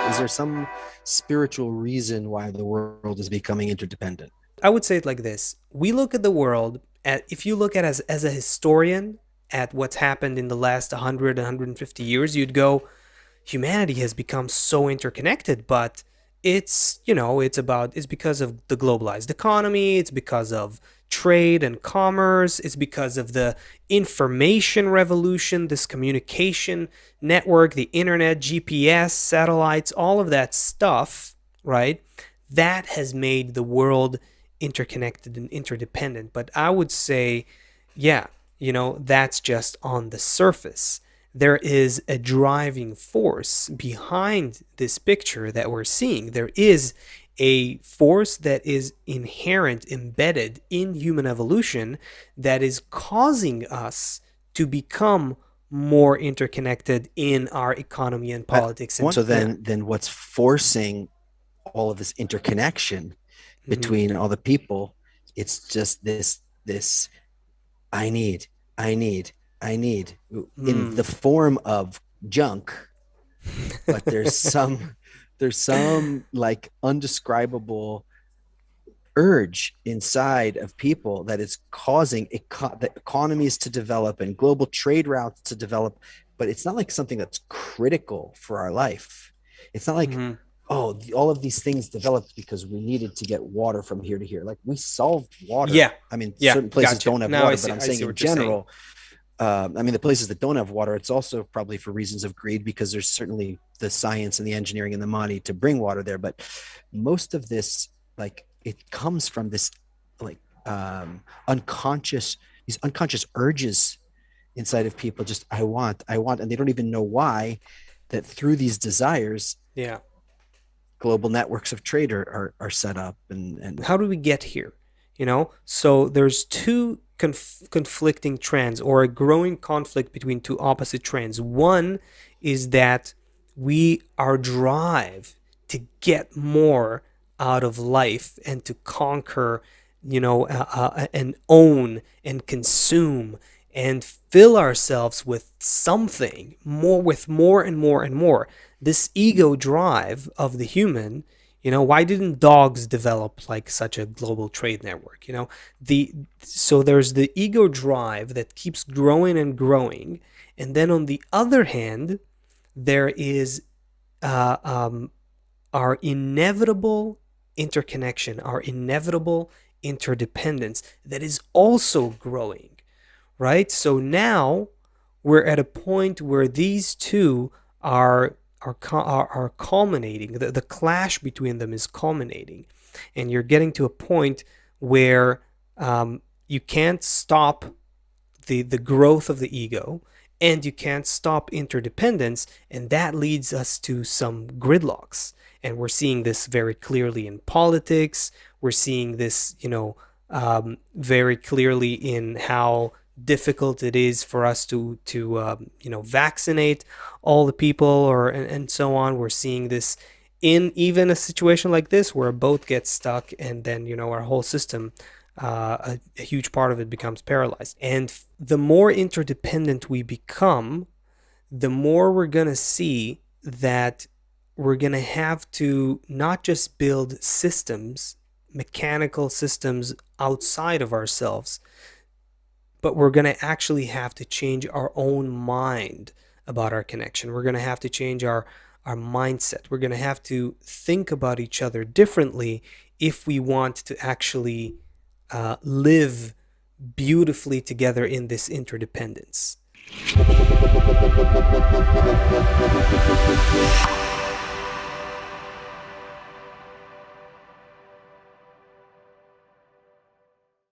Is there some spiritual reason why the world is becoming interdependent? I would say it like this. We look at the world if you look at as a historian at what's happened in the last 100, 150 years, you'd go, humanity has become so interconnected, but it's because of the globalized economy, it's because of trade and commerce, it's because of the information revolution, this communication network, the internet, GPS, satellites, all of that stuff, right? That has made the world interconnected and interdependent. But I would say, yeah, that's just on the surface. There is a driving force behind this picture that we're seeing. There is a force that is inherent, embedded in human evolution that is causing us to become more interconnected in our economy and I politics. And so yeah. then what's forcing all of this interconnection Mhm. between all the people? It's just this I need, I need, I need in Mm. the form of junk, but there's some like undescribable urge inside of people that is causing the economies to develop and global trade routes to develop, but it's not like something that's critical for our life. It's not like, Mhm. oh, all of these things developed because we needed to get water from here to here. Like we solved water. Yeah. I mean, Yeah. certain places Gotcha. don't have Now I water, but see. I'm I saying see in what you're saying. general, I mean, the places that don't have water, it's also probably for reasons of greed because there's certainly the science and the engineering and the money to bring water there. But most of this, like, it comes from this, like, unconscious, these unconscious urges inside of people. Just, I want, and they don't even know why. That through these desires, Yeah. global networks of trade are set up, and How do we get here? So there's two conflicting trends, or a growing conflict between two opposite trends. One is that our drive to get more out of life and to conquer, and own and consume and fill ourselves with something more, with more and more and more. This ego drive of the human. Why didn't dogs develop like such a global trade network? The so there's the ego drive that keeps growing and growing, and then on the other hand, there is uh, um, our inevitable interconnection, our inevitable interdependence that is also growing, right? So now we're at a point where these two are culminating. The clash between them is culminating, and you're getting to a point where you can't stop the growth of the ego, and you can't stop interdependence, and that leads us to some gridlocks. And we're seeing this very clearly in politics. We're seeing this, very clearly in how difficult it is for us to vaccinate all the people, and so on. We're seeing this in even a situation like this where a boat gets stuck, and then our whole system, a huge part of it becomes paralyzed. And the more interdependent we become, the more we're going to see that we're going to have to not just build systems, mechanical systems outside of ourselves, but we're going to actually have to change our own mind about our connection. We're going to have to change our mindset. We're going to have to think about each other differently if we want to actually live beautifully together in this interdependence.